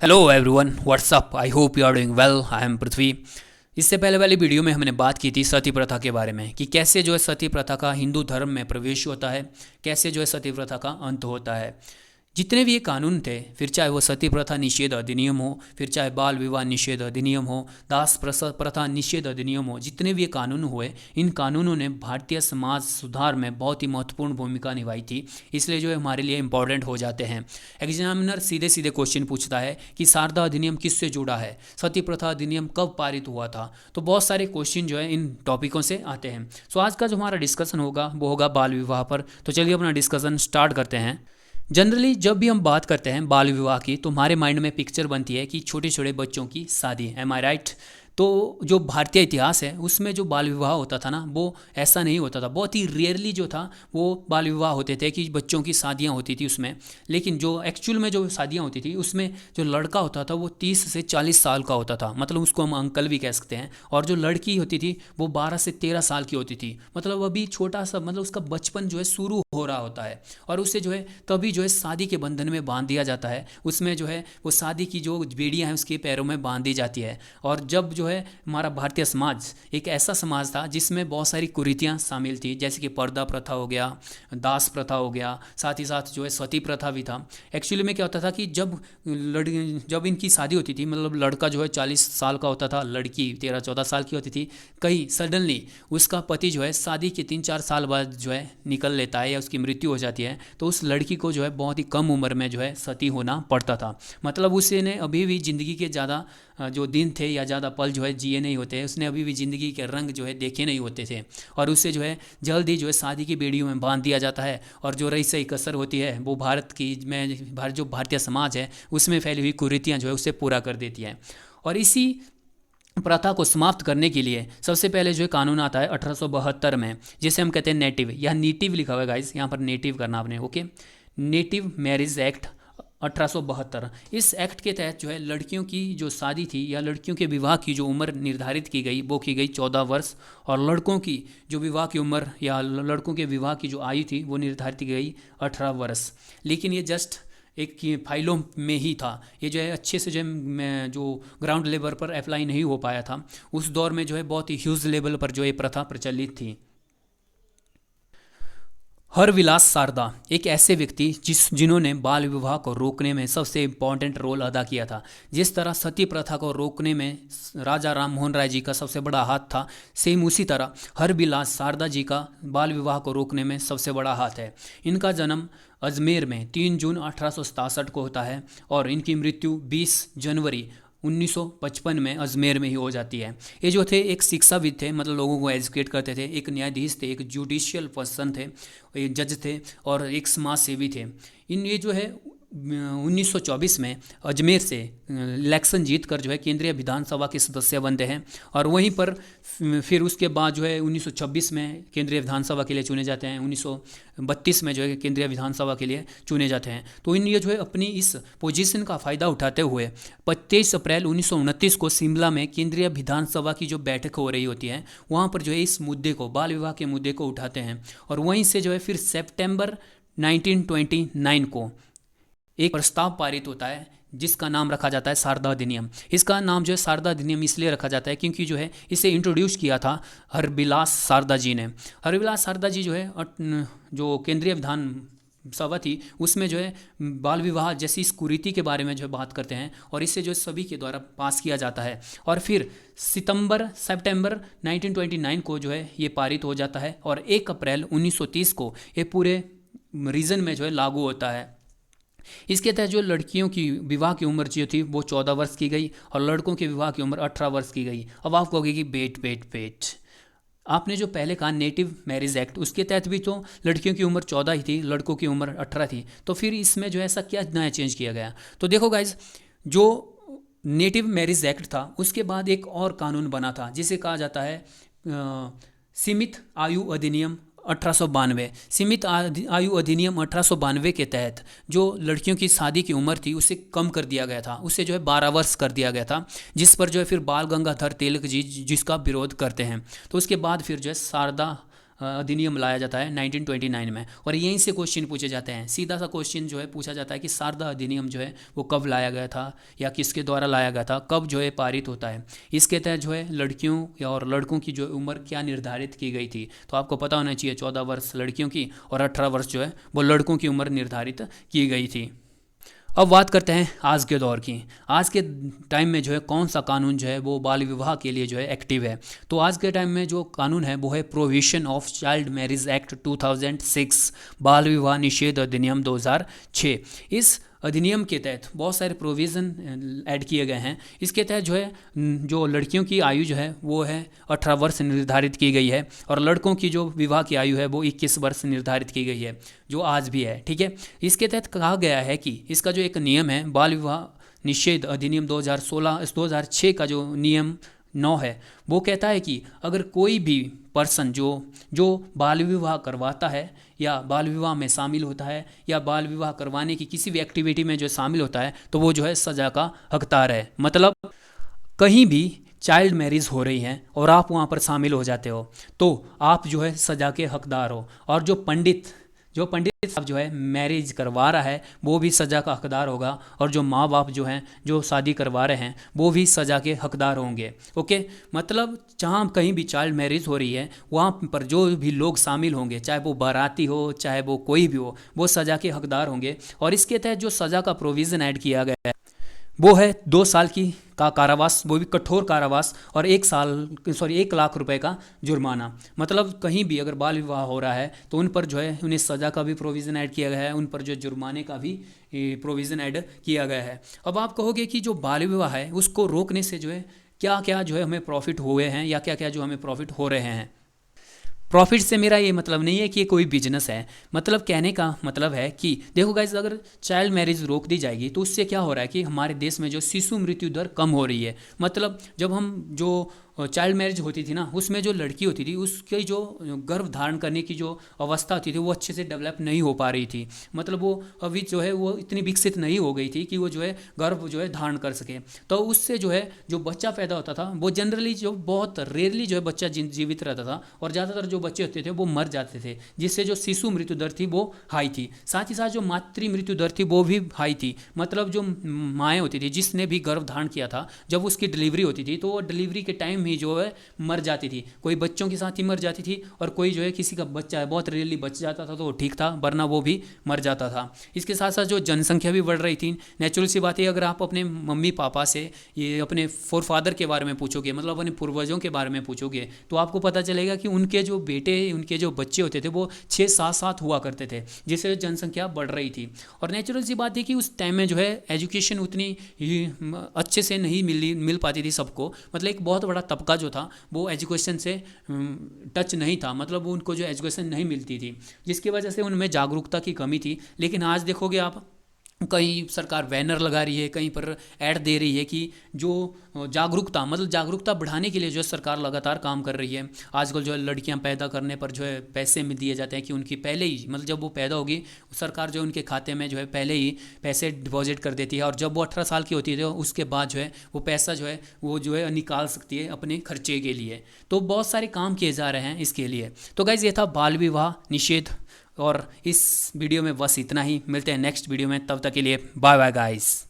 Hello everyone, what's up. I hope you are doing well. I am Prithvi. इससे पहले वाली video में हमने बात की थी सती प्रथा के बारे में कि कैसे जो है सती प्रथा का हिंदू धर्म में प्रवेश होता है, कैसे जो है सती प्रथा का अंत होता है। जितने भी ये कानून थे, फिर चाहे वो सती प्रथा निषेध अधिनियम हो, फिर चाहे बाल विवाह निषेध अधिनियम हो, दास प्रथा निषेध अधिनियम हो, जितने भी ये कानून हुए, इन कानूनों ने भारतीय समाज सुधार में बहुत ही महत्वपूर्ण भूमिका निभाई थी। इसलिए जो है हमारे लिए इंपॉर्टेंट हो जाते हैं। एग्जामिनर सीधे सीधे क्वेश्चन पूछता है कि शारदा अधिनियम किससे जुड़ा है, सती प्रथा अधिनियम कब पारित हुआ था। तो बहुत सारे क्वेश्चन जो है इन टॉपिकों से आते हैं। सो आज का जो हमारा डिस्कशन होगा वो होगा बाल विवाह पर। तो चलिए अपना डिस्कशन स्टार्ट करते हैं। जनरली जब भी हम बात करते हैं बाल विवाह की, तो हमारे माइंड में पिक्चर बनती है कि छोटे छोटे बच्चों की शादी। एम आई राइट? तो जो भारतीय इतिहास है उसमें जो बाल विवाह होता था ना, वो ऐसा नहीं होता था। बहुत ही रेयरली जो था वो बाल विवाह होते थे कि बच्चों की शादियां होती थी उसमें। लेकिन जो एक्चुअल में जो शादियां होती थी उसमें जो लड़का होता था वो 30 से 40 साल का होता था, मतलब उसको हम अंकल भी कह सकते हैं। और जो लड़की होती थी वो 12 से 13 साल की होती थी, मतलब अभी छोटा सा, मतलब उसका बचपन जो है शुरू हो रहा होता है। और उसे जो है तभी जो है शादी के बंधन में बांध दिया जाता है। उसमें जो है वो शादी की जो बेड़ियां हैं उसके पैरों में बांध दी जाती है। और जब जो है हमारा भारतीय समाज एक ऐसा समाज था जिसमें बहुत सारी कुरीतियाँ शामिल थी, जैसे कि पर्दा प्रथा हो गया, दास प्रथा हो गया, साथ ही साथ जो है सती प्रथा भी था। एक्चुअली में क्या होता था कि जब इनकी शादी होती थी, मतलब लड़का जो है 40 साल का होता था, लड़की 13-14 साल की होती थी। कहीं सडनली उसका पति जो है शादी के 3-4 साल बाद जो है निकल लेता है या उसकी मृत्यु हो जाती है, तो उस लड़की को जो है बहुत ही कम उम्र में जो है सती होना पड़ता था। मतलब उसे ने अभी भी ज़िंदगी के ज़्यादा जो दिन थे या ज़्यादा पल जो है जिए नहीं होते, उसने अभी भी ज़िंदगी के रंग जो है देखे नहीं होते थे। और उससे जो है जल्द ही जो है शादी की बेड़ियों में बांध दिया जाता है। और जो रही सही कसर होती है वो भारत की जो भारतीय समाज है उसमें फैली हुई कुरीतियाँ जो है उसे पूरा कर देती है। और इसी प्रथा को समाप्त करने के लिए सबसे पहले जो है कानून आता है 1872 में, जिसे हम कहते हैं नेटिव, या नेटिव लिखा हुआ है गाइस, यहाँ पर नेटिव करना आपने, ओके। Native marriage act 1872। इस एक्ट के तहत जो है लड़कियों की जो शादी थी या लड़कियों के विवाह की जो उम्र निर्धारित की गई वो की गई 14 वर्ष। और लड़कों की जो विवाह की उम्र या लड़कों के विवाह की जो आयु थी वो निर्धारित की गई 18 वर्ष। लेकिन ये जस्ट एक फाइलों में ही था। ये जो है अच्छे से जो है जो ग्राउंड लेवल पर अप्लाई नहीं हो पाया था। उस दौर में जो है बहुत ही ह्यूज लेवल पर जो ये प्रथा प्रचलित थी। हरविलास शारदा एक ऐसे व्यक्ति जिन्होंने बाल विवाह को रोकने में सबसे इम्पोर्टेंट रोल अदा किया था। जिस तरह सती प्रथा को रोकने में राजा राम मोहन राय जी का सबसे बड़ा हाथ था, सेम उसी तरह हरविलास शारदा जी का बाल विवाह को रोकने में सबसे बड़ा हाथ है। इनका जन्म अजमेर में 3 जून 1867 को होता है और इनकी मृत्यु 20 जनवरी 1955 में अजमेर में ही हो जाती है। ये जो थे एक शिक्षाविद थे, मतलब लोगों को एजुकेट करते थे, एक न्यायाधीश थे, एक जुडिशियल पर्सन थे, एक जज थे और एक समाज सेवी थे। ये जो है 1924 में अजमेर से इलेक्शन जीत कर जो है केंद्रीय विधानसभा के सदस्य बनते हैं। और वहीं पर फिर उसके बाद जो है 1926 में केंद्रीय विधानसभा के लिए चुने जाते हैं, 1932 में जो है केंद्रीय विधानसभा के लिए चुने जाते हैं। तो ये जो है अपनी इस पोजीशन का फ़ायदा उठाते हुए 23 अप्रैल 1929 को शिमला में केंद्रीय विधानसभा की जो बैठक हो रही होती है वहाँ पर जो है इस मुद्दे को, बाल विवाह के मुद्दे को उठाते हैं। और वहीं से जो है फिर सितंबर 1929 को एक प्रस्ताव पारित होता है जिसका नाम रखा जाता है शारदा अधिनियम। इसका नाम जो है शारदा अधिनियम इसलिए रखा जाता है क्योंकि जो है इसे इंट्रोड्यूस किया था हरविलास शारदा जी ने। हरविलास शारदा जी जो है जो केंद्रीय विधान सभा थी उसमें जो है बाल विवाह जैसी इस कुरीति के बारे में जो है बात करते हैं और इसे जो सभी के द्वारा पास किया जाता है। और फिर सितंबर 1929 को जो है ये पारित हो जाता है और 1 अप्रैल 1930 को ये पूरे रीजन में जो है लागू होता है। इसके तहत जो लड़कियों की विवाह की उम्र जो थी वो 14 वर्ष की गई और लड़कों की विवाह की उम्र 18 वर्ष की गई। अब आप कहोगे कि वेट, आपने जो पहले कहा नेटिव मैरिज एक्ट, उसके तहत भी तो लड़कियों की उम्र 14 ही थी, लड़कों की उम्र 18 थी, तो फिर इसमें जो है ऐसा क्या नया चेंज किया गया? तो देखो गाइज, जो नेटिव मैरिज एक्ट था उसके बाद एक और कानून बना था जिसे कहा जाता है सीमित आयु अधिनियम 1892। सीमित आयु अधिनियम 1892 के तहत जो लड़कियों की शादी की उम्र थी उसे कम कर दिया गया था, उसे जो है 12 वर्ष कर दिया गया था, जिस पर जो है फिर बाल गंगाधर तिलक जी जिसका विरोध करते हैं। तो उसके बाद फिर जो है शारदा अधिनियम लाया जाता है 1929 में, और यहीं से क्वेश्चन पूछे जाते हैं। सीधा सा क्वेश्चन जो है पूछा जाता है कि शारदा अधिनियम जो है वो कब लाया गया था या किसके द्वारा लाया गया था, कब जो है पारित होता है। इसके तहत जो है लड़कियों और लड़कों की जो उम्र क्या निर्धारित की गई थी, तो आपको पता होना चाहिए 14 वर्ष लड़कियों की और 18 वर्ष जो है वो लड़कों की उम्र निर्धारित की गई थी। अब बात करते हैं आज के दौर की। आज के टाइम में जो है कौन सा कानून जो है वो बाल विवाह के लिए जो है एक्टिव है, तो आज के टाइम में जो कानून है वो है provision of child marriage act 2006, बाल विवाह निषेध अधिनियम 2006। इस अधिनियम के तहत बहुत सारे प्रोविज़न ऐड किए गए हैं। इसके तहत जो है जो लड़कियों की आयु जो है वो है 18 वर्ष निर्धारित की गई है, और लड़कों की जो विवाह की आयु है वो 21 वर्ष निर्धारित की गई है, जो आज भी है। ठीक है, इसके तहत कहा गया है कि इसका जो एक नियम है बाल विवाह निषेध अधिनियम 2006 का जो नियम 9 है, वो कहता है कि अगर कोई भी पर्सन जो बाल विवाह करवाता है या बाल विवाह में शामिल होता है या बाल विवाह करवाने की किसी भी एक्टिविटी में जो शामिल होता है, तो वो जो है सज़ा का हकदार है। मतलब कहीं भी चाइल्ड मैरिज हो रही है और आप वहाँ पर शामिल हो जाते हो तो आप जो है सज़ा के हकदार हो, और जो पंडित साहब जो है मैरिज करवा रहा है वो भी सज़ा का हकदार होगा, और जो माँ बाप जो हैं जो शादी करवा रहे हैं वो भी सज़ा के हकदार होंगे। ओके, मतलब जहाँ कहीं भी चाइल्ड मैरिज हो रही है वहाँ पर जो भी लोग शामिल होंगे, चाहे वो बाराती हो चाहे वो कोई भी हो, वो सज़ा के हकदार होंगे। और इसके तहत जो सज़ा का प्रोविज़न ऐड किया गया है वो है 2 साल का कारावास, वो भी कठोर कारावास, और 1 लाख रुपए का जुर्माना। मतलब कहीं भी अगर बाल विवाह हो रहा है तो उन पर जो है उन्हें सज़ा का भी प्रोविज़न ऐड किया गया है, उन पर जो जुर्माने का भी प्रोविज़न ऐड किया गया है। अब आप कहोगे कि जो बाल विवाह है उसको रोकने से जो है क्या क्या जो है हमें प्रॉफिट हुए हैं या क्या क्या जो हमें प्रॉफिट हो रहे हैं। प्रॉफिट से मेरा ये मतलब नहीं है कि ये कोई बिजनेस है, मतलब कहने का मतलब है कि देखो गाइस, अगर चाइल्ड मैरिज रोक दी जाएगी तो उससे क्या हो रहा है कि हमारे देश में जो शिशु मृत्यु दर कम हो रही है। मतलब जब हम जो चाइल्ड मैरिज होती थी ना, उसमें जो लड़की होती थी उसकी जो गर्भ धारण करने की जो अवस्था होती थी वो अच्छे से डेवलप नहीं हो पा रही थी। मतलब वो अभी जो है वो इतनी विकसित नहीं हो गई थी कि वो जो है गर्भ जो है धारण कर सके। तो उससे जो है जो बच्चा पैदा होता था वो जनरली जो बहुत रेयरली जो है बच्चा जीवित रहता था, और ज़्यादातर जो बच्चे होते थे वो मर जाते थे, जिससे जो शिशु मृत्यु दर थी वो हाई थी। साथ ही साथ जो मातृ मृत्यु दर थी वो भी हाई थी। मतलब जो माएँ होती थी जिसने भी गर्भ धारण किया था, जब उसकी डिलीवरी होती थी तो वो डिलीवरी के टाइम ही जो है मर जाती थी। कोई बच्चों के साथ ही मर जाती थी, और कोई जो है किसी का बच्चा है बहुत रेयरली बच जाता था तो वो ठीक था, वरना वो भी मर जाता था। इसके साथ साथ जो जनसंख्या भी बढ़ रही थी। नेचुरल सी बात है, अगर आप अपने मम्मी पापा से ये अपने फोरफादर के बारे में पूछोगे, मतलब अपने पूर्वजों के बारे में पूछोगे, तो आपको पता चलेगा कि उनके जो बेटे उनके जो बच्चे होते थे वो 6-7 हुआ करते थे, जिससे जनसंख्या बढ़ रही थी। और नेचुरल सी बात है कि उस टाइम में जो है एजुकेशन उतनी अच्छे से नहीं मिल पाती थी सबको। मतलब एक बहुत बड़ा तबका जो था वो एजुकेशन से टच नहीं था, मतलब उनको जो एजुकेशन नहीं मिलती थी, जिसकी वजह से उनमें जागरूकता की कमी थी। लेकिन आज देखोगे आप कहीं सरकार बैनर लगा रही है, कहीं पर ऐड दे रही है कि जो जागरूकता बढ़ाने के लिए जो सरकार लगातार काम कर रही है। आजकल जो है लड़कियां पैदा करने पर जो है पैसे में दिए जाते हैं कि उनकी पहले ही, मतलब जब वो पैदा होगी सरकार जो है उनके खाते में जो है पहले ही पैसे डिपॉजिट कर देती है, और जब वो 18 साल की होती है तो उसके बाद जो है वो पैसा जो है निकाल सकती है अपने खर्चे के लिए। तो बहुत सारे काम किए जा रहे हैं इसके लिए। तो गाइज़, ये था बाल विवाह निषेध, और इस वीडियो में बस इतना ही। मिलते हैं नेक्स्ट वीडियो में, तब तक के लिए बाय बाय गाइस।